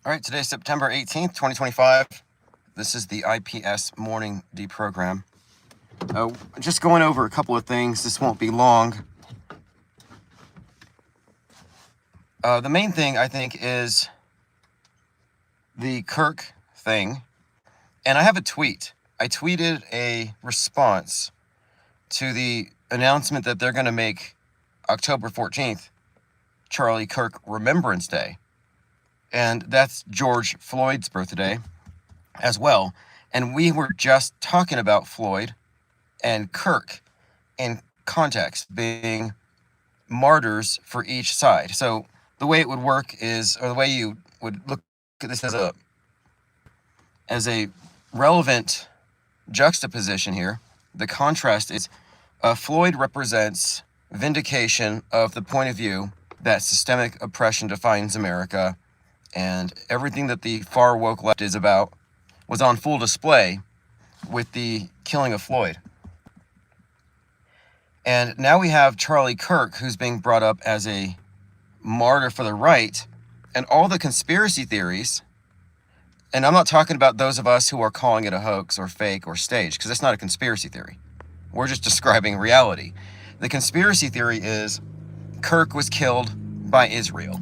All right, today's September 18th, 2025. This is the IPS morning deprogram. Just going over a couple of things. This won't be long. The main thing, I think, is the Kirk thing. And I have a tweet. I tweeted a response to the announcement that they're going to make October 14th Charlie Kirk Remembrance Day. And that's George Floyd's birthday as well. And we were just talking about Floyd and Kirk in context, being martyrs for each side. So the way it would work is, or the way you would look at this as a relevant juxtaposition here, the contrast is Floyd represents vindication of the point of view that systemic oppression defines America, and everything that the far woke left is about was on full display with the killing of Floyd. And now we have Charlie Kirk, who's being brought up as a martyr for the right, and all the conspiracy theories. And I'm not talking about those of us who are calling it a hoax or fake or staged, because that's not a conspiracy theory. We're just describing reality. The conspiracy theory is Kirk was killed by Israel.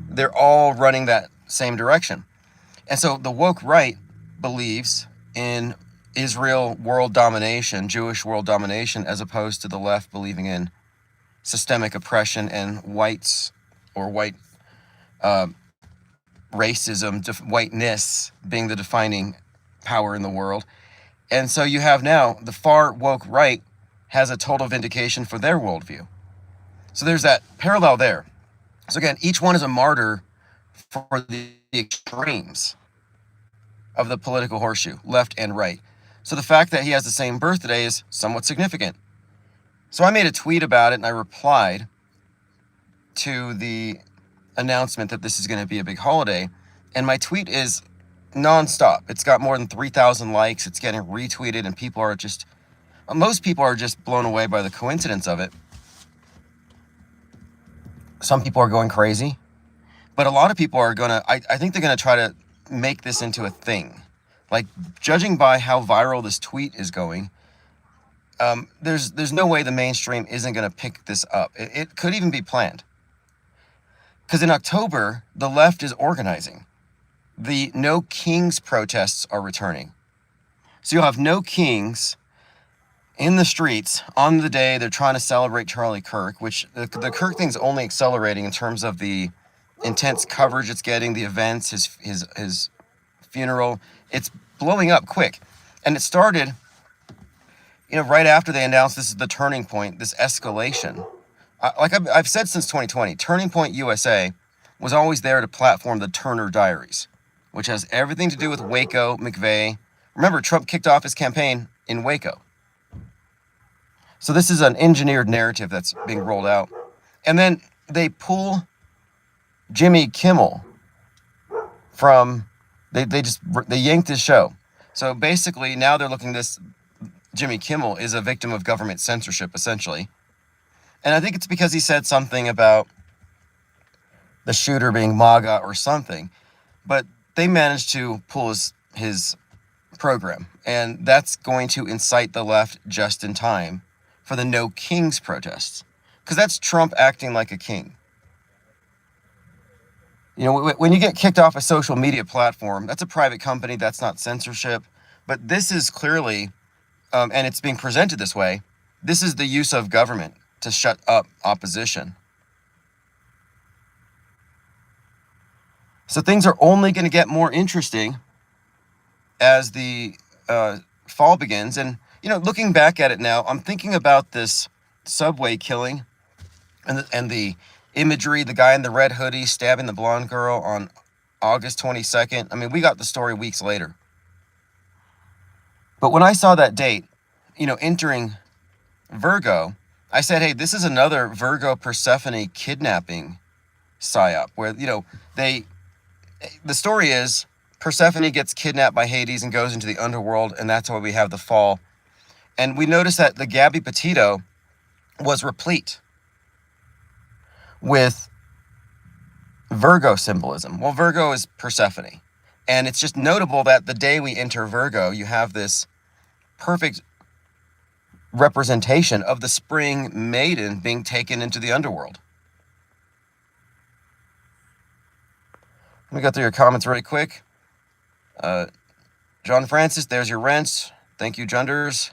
They're all running that same direction. And so the woke right believes in Israel world domination, Jewish world domination, as opposed to the left believing in systemic oppression and whites or white racism, whiteness being the defining power in the world. And so you have now the far woke right has a total vindication for their worldview. So there's that parallel there. So again, each one is a martyr for the extremes of the political horseshoe, left and right. So the fact that he has the same birthday is somewhat significant. So I made a tweet about it, and I replied to the announcement that this is going to be a big holiday. And my tweet is nonstop. It's got more than 3,000 likes. It's getting retweeted, and most people are just blown away by the coincidence of it. Some people are going crazy, but a lot of people are I think they're going to try to make this into a thing. Like, judging by how viral this tweet is going, there's no way the mainstream isn't going to pick this up. It could even be planned. Because in October, the left is organizing. The No Kings protests are returning. So you'll have no kings in the streets on the day they're trying to celebrate Charlie Kirk, which the Kirk thing's only accelerating in terms of the intense coverage it's getting, the events, his funeral. It's blowing up quick. And it started, right after they announced this is the turning point, this escalation. Like I've said since 2020, Turning Point USA was always there to platform the Turner Diaries, which has everything to do with Waco, McVeigh. Remember, Trump kicked off his campaign in Waco. So this is an engineered narrative that's being rolled out. And then they pull Jimmy Kimmel from, they yanked his show. So basically now they're looking this, Jimmy Kimmel is a victim of government censorship, essentially. And I think it's because he said something about the shooter being MAGA or something. But they managed to pull his program. And that's going to incite the left just in time for the No Kings protests. Because that's Trump acting like a king. When you get kicked off a social media platform, that's a private company, that's not censorship. But this is clearly, and it's being presented this way, this is the use of government to shut up opposition. So things are only going to get more interesting as the fall begins. And, looking back at it now, I'm thinking about this subway killing and the imagery, the guy in the red hoodie stabbing the blonde girl on August 22nd. I mean, we got the story weeks later. But when I saw that date, entering Virgo, I said, hey, this is another Virgo Persephone kidnapping psyop where, the story is Persephone gets kidnapped by Hades and goes into the underworld, and that's why we have the fall. And we noticed that the Gabby Petito was replete with Virgo symbolism. Well, Virgo is Persephone. And it's just notable that the day we enter Virgo, you have this perfect representation of the spring maiden being taken into the underworld. Let me go through your comments really quick. John Francis, there's your rents. Thank you, Junders.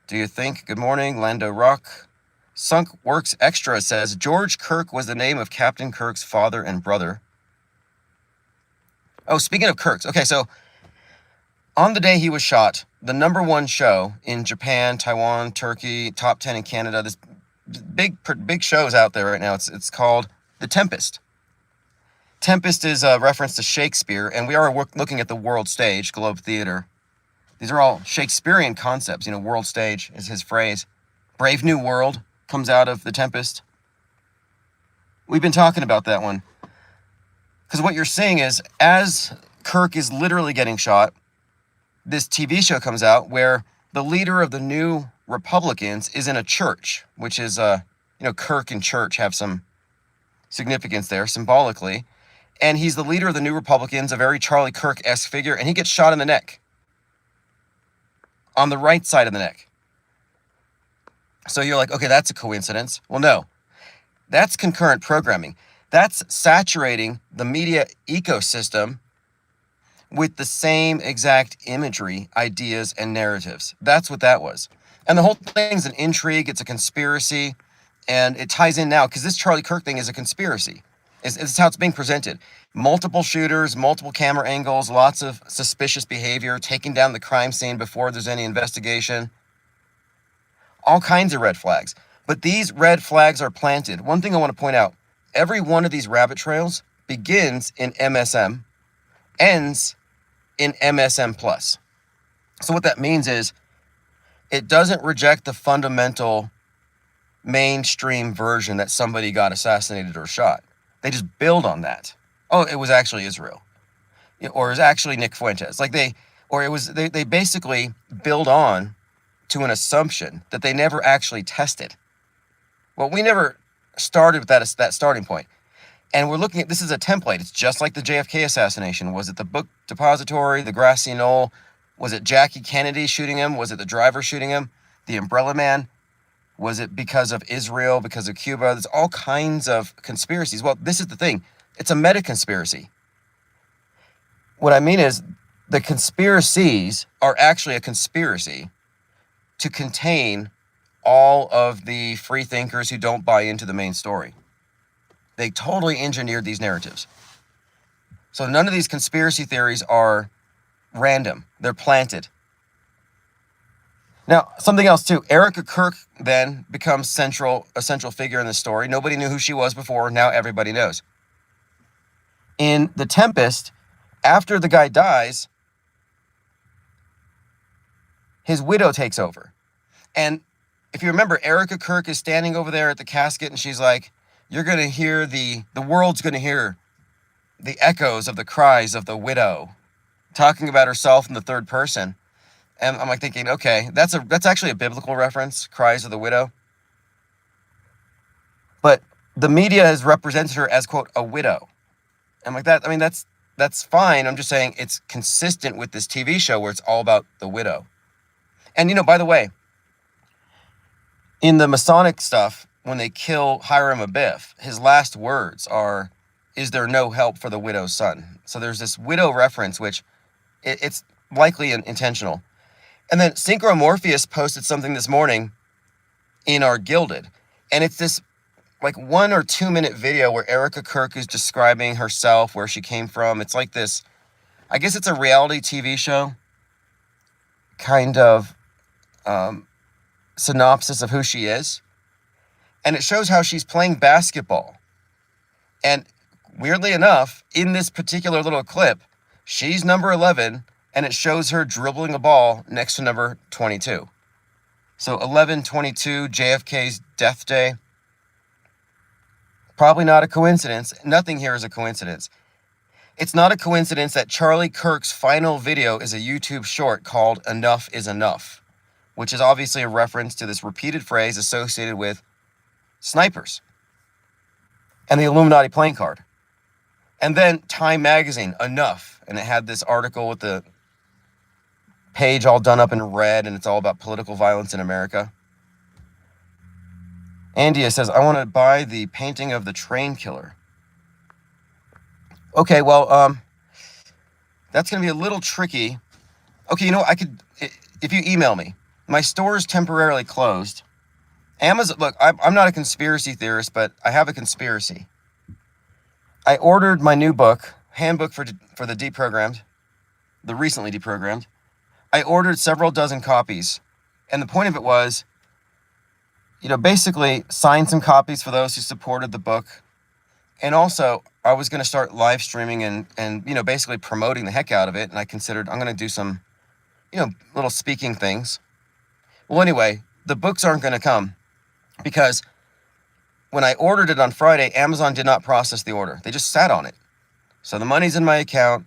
Do you think? Good morning. Lando Rock. Sunk Works Extra says, George Kirk was the name of Captain Kirk's father and brother. Oh, speaking of Kirks. Okay, so on the day he was shot, the #1 show in Japan, Taiwan, Turkey, top 10 in Canada, this big shows out there right now. It's called The Tempest. Tempest is a reference to Shakespeare, and we are looking at the world stage, Globe Theater. These are all Shakespearean concepts. World stage is his phrase. Brave New World comes out of The Tempest. We've been talking about that one. Because what you're seeing is, as Kirk is literally getting shot, this TV show comes out where the leader of the New Republicans is in a church, which is, Kirk and church have some significance there, symbolically. And he's the leader of the New Republicans, a very Charlie Kirk-esque figure, and he gets shot in the neck. On the right side of the neck. So you're like, okay, that's a coincidence. Well, no. That's concurrent programming. That's saturating the media ecosystem with the same exact imagery, ideas, and narratives. That's what that was. And the whole thing's an intrigue. It's a conspiracy. And it ties in now, because this Charlie Kirk thing is a conspiracy. It's how it's being presented. Multiple shooters, multiple camera angles, lots of suspicious behavior, taking down the crime scene before there's any investigation. All kinds of red flags. But these red flags are planted. One thing I want to point out, every one of these rabbit trails begins in MSM, ends in MSM+. So what that means is it doesn't reject the fundamental mainstream version that somebody got assassinated or shot. They just build on that. Oh, it was actually Israel. Or it was actually Nick Fuentes. They basically build on to an assumption that they never actually tested. Well, we never started with that starting point. And we're looking at, this is a template. It's just like the JFK assassination. Was it the book depository, the grassy knoll? Was it Jackie Kennedy shooting him? Was it the driver shooting him? The umbrella man? Was it because of Israel, because of Cuba? There's all kinds of conspiracies. Well, this is the thing. It's a meta-conspiracy. What I mean is the conspiracies are actually a conspiracy to contain all of the free thinkers who don't buy into the main story. They totally engineered these narratives. So none of these conspiracy theories are random. They're planted. Now, something else too. Erica Kirk then becomes a central figure in the story. Nobody knew who she was before. Now everybody knows. In The Tempest, after the guy dies, his widow takes over. And if you remember, Erica Kirk is standing over there at the casket and she's like, you're going to hear the world's going to hear the echoes of the cries of the widow, talking about herself in the third person. And I'm like thinking, okay, that's actually a biblical reference, cries of the widow. But the media has represented her as, quote, a widow. And like that, I mean, that's fine. I'm just saying it's consistent with this TV show where it's all about the widow. And, by the way, in the Masonic stuff, when they kill Hiram Abiff, his last words are, is there no help for the widow's son? So there's this widow reference, which it's likely intentional. And then Synchro Morpheus posted something this morning in our Gilded. And it's this 1 or 2 minute video where Erica Kirk is describing herself, where she came from. It's like this, I guess it's a reality TV show kind of synopsis of who she is. And it shows how she's playing basketball. And weirdly enough, in this particular little clip, she's number 11, and it shows her dribbling a ball next to number 22. So 11-22, JFK's death day. Probably not a coincidence. Nothing here is a coincidence. It's not a coincidence that Charlie Kirk's final video is a YouTube short called Enough is Enough, which is obviously a reference to this repeated phrase associated with snipers and the Illuminati playing card. And then Time Magazine, enough. And it had this article with the page all done up in red, and it's all about political violence in America. Andia says, I want to buy the painting of the train killer. Okay, well, that's going to be a little tricky. Okay, you know, if you email me, my store is temporarily closed. Amazon, look, I'm not a conspiracy theorist, but I have a conspiracy. I ordered my new book, Handbook for the Deprogrammed, the recently deprogrammed. I ordered several dozen copies, and the point of it was, basically sign some copies for those who supported the book. And also, I was going to start live streaming and basically promoting the heck out of it. And I considered I'm going to do some, little speaking things. Well, anyway, the books aren't going to come because when I ordered it on Friday, Amazon did not process the order. They just sat on it. So the money's in my account.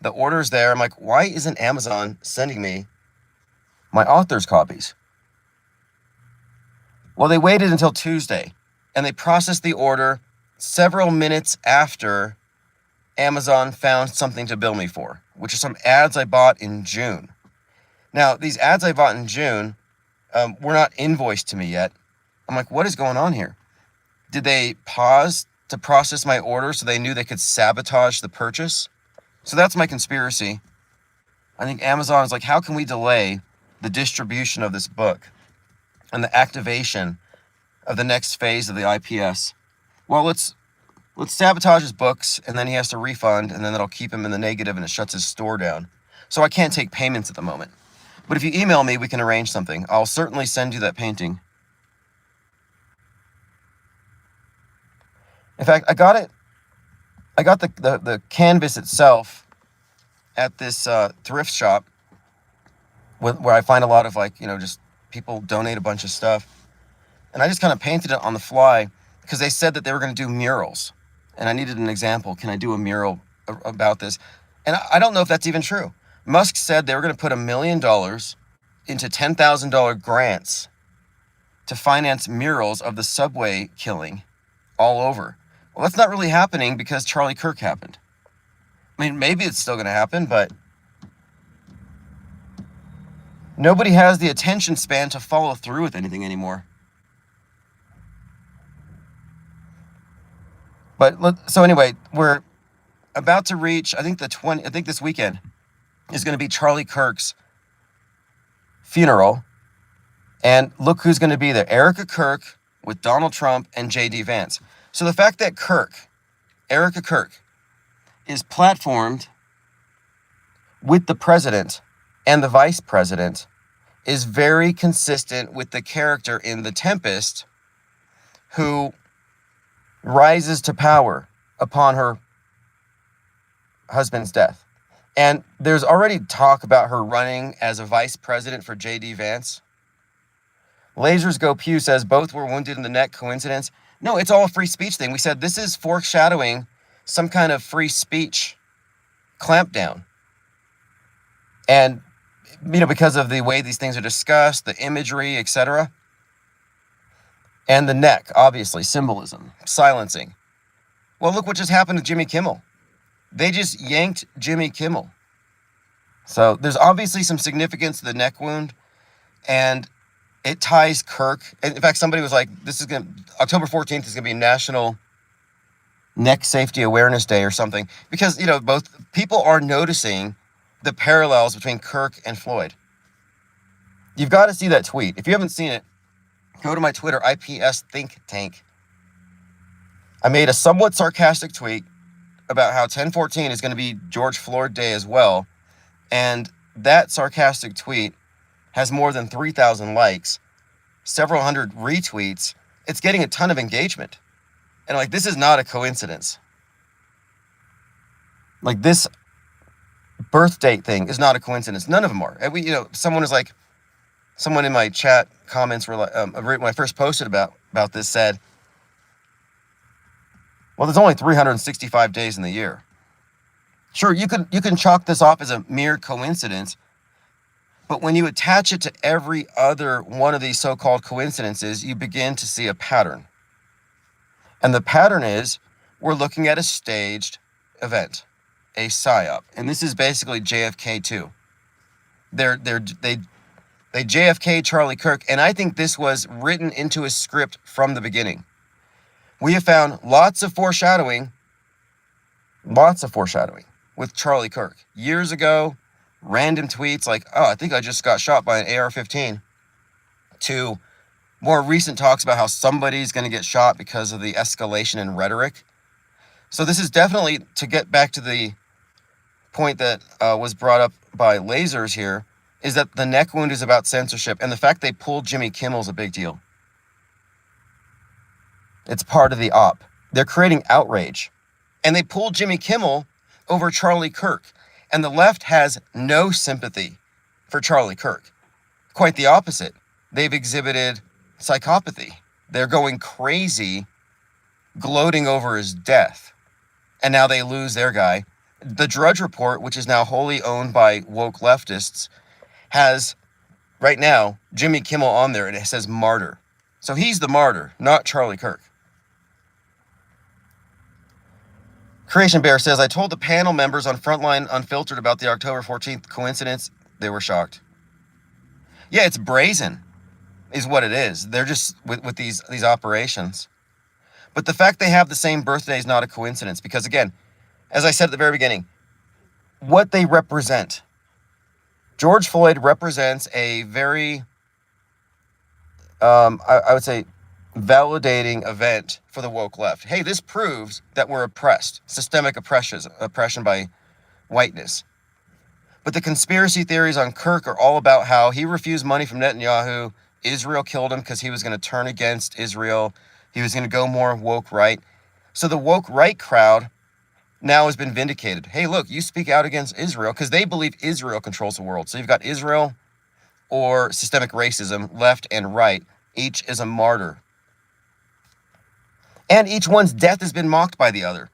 The order's there. I'm like, why isn't Amazon sending me my author's copies? Well, they waited until Tuesday, and they processed the order several minutes after Amazon found something to bill me for, which are some ads I bought in June. Now, these ads I bought in June were not invoiced to me yet. I'm like, what is going on here? Did they pause to process my order so they knew they could sabotage the purchase? So that's my conspiracy. I think Amazon is like, how can we delay the distribution of this book and the activation of the next phase of the IPS? Well, let's sabotage his books, and then he has to refund, and then that'll keep him in the negative, and it shuts his store down. So I can't take payments at the moment. But if you email me, we can arrange something. I'll certainly send you that painting. In fact, I got it. I got the canvas itself at this thrift shop where I find a lot of just people donate a bunch of stuff. And I just kind of painted it on the fly because they said that they were going to do murals. And I needed an example. Can I do a mural about this? And I don't know if that's even true. Musk said they were going to put $1 million into $10,000 grants to finance murals of the subway killing all over. Well, that's not really happening because Charlie Kirk happened. I mean, maybe it's still going to happen, but nobody has the attention span to follow through with anything anymore. But so anyway, we're about to reach, I think this weekend is going to be Charlie Kirk's funeral. And look who's going to be there. Erica Kirk with Donald Trump and J.D. Vance. So the fact that Erica Kirk, is platformed with the president and the vice president is very consistent with the character in The Tempest who rises to power upon her husband's death. And there's already talk about her running as a vice president for J.D. Vance. Lasers Go Pew says both were wounded in the neck. Coincidence? No, it's all a free speech thing. We said this is foreshadowing some kind of free speech clampdown. And, because of the way these things are discussed, the imagery, etc. And the neck, obviously, symbolism, silencing. Well, look what just happened to Jimmy Kimmel. They just yanked Jimmy Kimmel. So there's obviously some significance to the neck wound, and it ties Kirk. In fact, somebody was like, October 14th is going to be National Neck Safety Awareness Day or something. Because, both people are noticing the parallels between Kirk and Floyd. You've got to see that tweet. If you haven't seen it, go to my Twitter, IPS Think Tank. I made a somewhat sarcastic tweet about how 10/14 is going to be George Floyd Day as well. And that sarcastic tweet has more than 3,000 likes, several hundred retweets. It's getting a ton of engagement. And this is not a coincidence. This birth date thing is not a coincidence. None of them are. And someone in my chat comments were like, when I first posted about this said, well, there's only 365 days in the year. Sure, you can chalk this off as a mere coincidence, but when you attach it to every other one of these so-called coincidences, you begin to see a pattern. And the pattern is we're looking at a staged event, a psyop, and this is basically JFK too. They JFK Charlie Kirk, and I think this was written into his script from the beginning. We have found lots of foreshadowing with Charlie Kirk. Years ago, random tweets like, oh, I think I just got shot by an AR-15, to more recent talks about how somebody's going to get shot because of the escalation in rhetoric. So this is definitely, to get back to the point that was brought up by Lasers here, is that the neck wound is about censorship, and the fact they pulled Jimmy Kimmel is a big deal. It's part of the op. They're creating outrage. And they pulled Jimmy Kimmel over Charlie Kirk. And the left has no sympathy for Charlie Kirk. Quite the opposite. They've exhibited psychopathy. They're going crazy, gloating over his death. And now they lose their guy. The Drudge Report, which is now wholly owned by woke leftists, has, right now, Jimmy Kimmel on there, and it says martyr. So he's the martyr, not Charlie Kirk. Creation Bear says, I told the panel members on Frontline Unfiltered about the October 14th coincidence. They were shocked. Yeah, it's brazen, is what it is. They're just, with these operations. But the fact they have the same birthday is not a coincidence, because again, as I said at the very beginning, what they represent. George Floyd represents a very, I would say, validating event for the woke left. Hey, this proves that we're oppressed. Systemic oppression by whiteness. But the conspiracy theories on Kirk are all about how he refused money from Netanyahu. Israel killed him because he was going to turn against Israel. He was going to go more woke right. So the woke right crowd now has been vindicated. Hey, look, you speak out against Israel, because they believe Israel controls the world. So you've got Israel or systemic racism, left and right. Each is a martyr. And each one's death has been mocked by the other.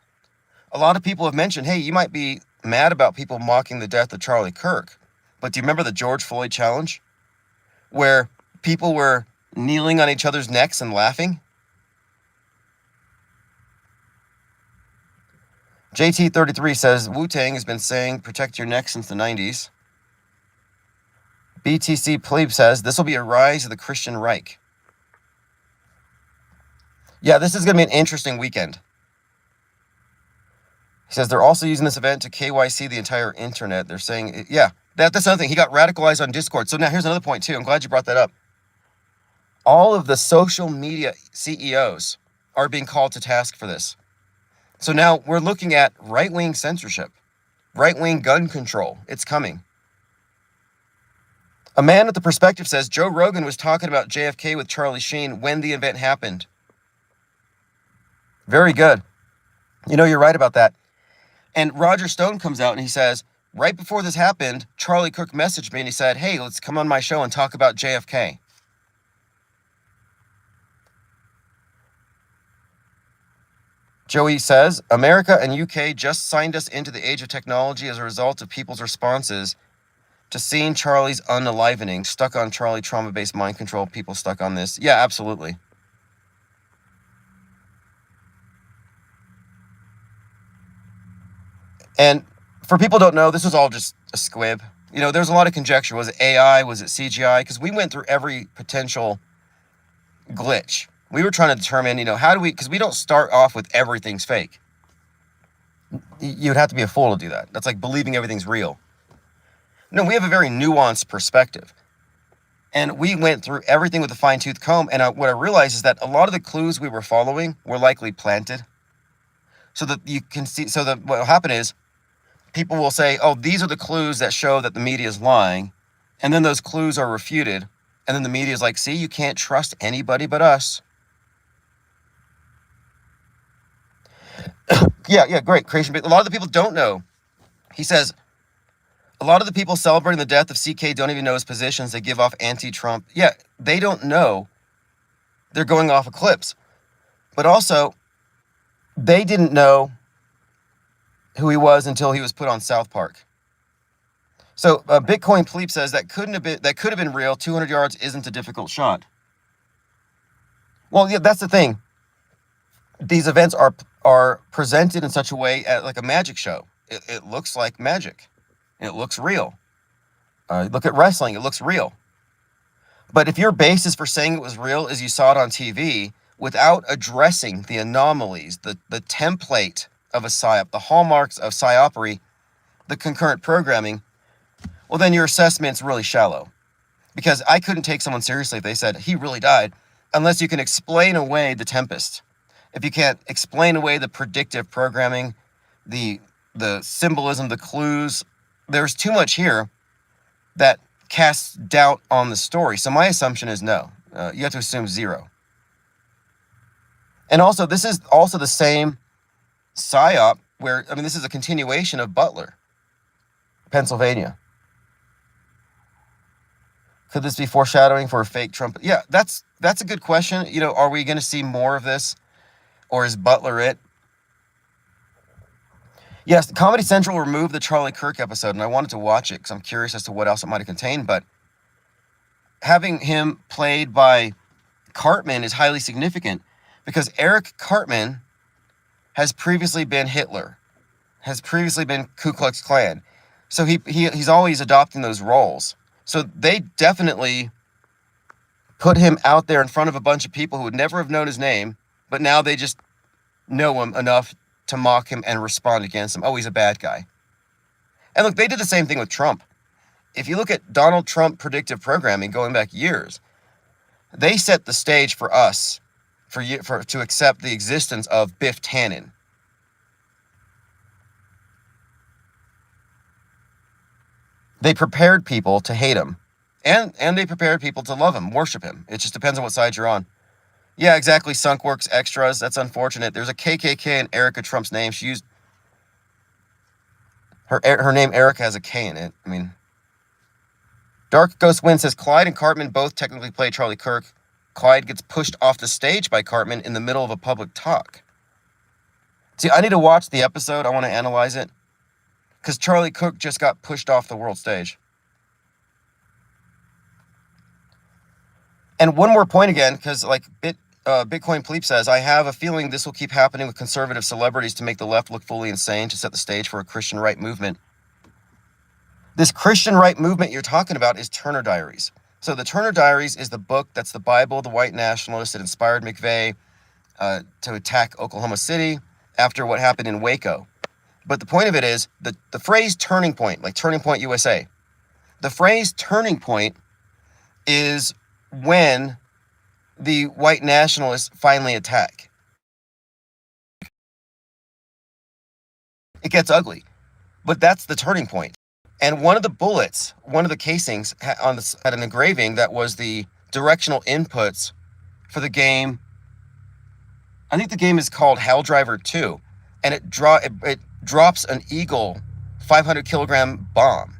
A lot of people have mentioned, hey, you might be mad about people mocking the death of Charlie Kirk, but do you remember the George Floyd challenge, where people were kneeling on each other's necks and laughing? JT33 says, Wu-Tang has been saying protect your neck since the 90s. BTC Plebe says, this will be a rise of the Christian Reich. Yeah, this is going to be an interesting weekend. He says they're also using this event to KYC the entire internet. They're saying, yeah, that's another thing. He got radicalized on Discord. So now here's another point too. I'm glad you brought that up. All of the social media CEOs are being called to task for this. So now we're looking at right-wing censorship, right-wing gun control. It's coming. A man at the Perspective says Joe Rogan was talking about JFK with Charlie Sheen when the event happened. Very good. You know, you're right about that. And Roger Stone comes out and he says, right before this happened, Charlie Kirk messaged me and he said, hey, let's come on my show and talk about JFK. Joey says, America and UK just signed us into the age of technology as a result of people's responses to seeing Charlie's unalivening. Stuck on Charlie, trauma-based mind control. People stuck on this. Yeah, absolutely. And for people who don't know, this was all just a squib. You know, there's a lot of conjecture. Was it AI? Was it CGI? Because we went through every potential glitch. We were trying to determine, you know, how do we, because we don't start off with everything's fake. You'd have to be a fool to do that. That's like believing everything's real. No, we have a very nuanced perspective. And we went through everything with a fine-tooth comb. And what I realized is that a lot of the clues we were following were likely planted. So that you can see, so that what will happen is people will say, oh, these are the clues that show that the media is lying. And then those clues are refuted. And then the media is like, see, you can't trust anybody but us. Yeah, great. Creation. A lot of the people don't know. He says, a lot of the people celebrating the death of CK don't even know his positions. They give off anti-Trump. Yeah, they don't know. They're going off of clips. But also, they didn't know who he was until he was put on South Park. So Bitcoin Pleep says that could have been real. 200 yards isn't a difficult shot. Well, yeah, that's the thing. these events are presented in such a way at like a magic show. It looks like magic. It looks real. Look at wrestling. It looks real. But if your basis for saying it was real is you saw it on TV without addressing the anomalies, the template of a psyop, the hallmarks of psyopery, the concurrent programming, well, then your assessment's really shallow. Because I couldn't take someone seriously if they said he really died unless you can explain away the tempest. If you can't explain away the predictive programming, the symbolism, the clues, there's too much here that casts doubt on the story. So my assumption is no. You have to assume zero. And also, this is also the same psyop where, I mean, this is a continuation of Butler, Pennsylvania. Could this be foreshadowing for a fake Trump? Yeah, that's a good question. You know, are we going to see more of this? Or is Butler it? Yes, Comedy Central removed the Charlie Kirk episode, and I wanted to watch it because I'm curious as to what else it might have contained. But having him played by Cartman is highly significant because Eric Cartman has previously been Hitler, has previously been Ku Klux Klan. So he's always adopting those roles. So they definitely put him out there in front of a bunch of people who would never have known his name, but now they just know him enough to mock him and respond against him. Oh, he's a bad guy. And look, they did the same thing with Trump. If you look at Donald Trump predictive programming going back years, they set the stage for us to accept the existence of Biff Tannen. They prepared people to hate him, and they prepared people to love him, worship him. It just depends on what side you're on. Yeah, exactly. Sunk Works Extras. That's unfortunate. There's a KKK in Erica Trump's name. She used her name. Erica has a K in it. I mean, Dark Ghost Wind says Clyde and Cartman both technically play Charlie Kirk. Clyde gets pushed off the stage by Cartman in the middle of a public talk. See, I need to watch the episode. I want to analyze it. Because Charlie Kirk just got pushed off the world stage. And one more point again, because like Bitcoin Pleep says, I have a feeling this will keep happening with conservative celebrities to make the left look fully insane to set the stage for a Christian right movement. This Christian right movement you're talking about is Turner Diaries. So the Turner Diaries is the book that's the Bible, the white nationalist. It inspired McVeigh to attack Oklahoma City after what happened in Waco. But the point of it is, the phrase turning point, like Turning Point USA, the phrase turning point is when the white nationalists finally attack. It gets ugly, but that's the turning point. And one of the bullets, one of the casings had an engraving that was the directional inputs for the game. I think the game is called Hell Driver 2, and it drops an Eagle 500 kilogram bomb.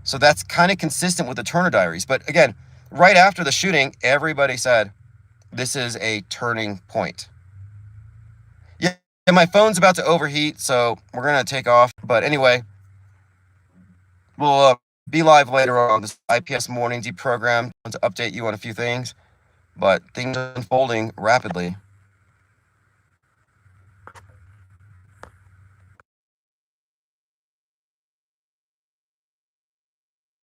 So that's kind of consistent with the Turner Diaries. But again, right after the shooting, everybody said, this is a turning point. Yeah, my phone's about to overheat, so we're going to take off. But anyway, we'll be live later on this IPS morning deprogram to update you on a few things. But things are unfolding rapidly.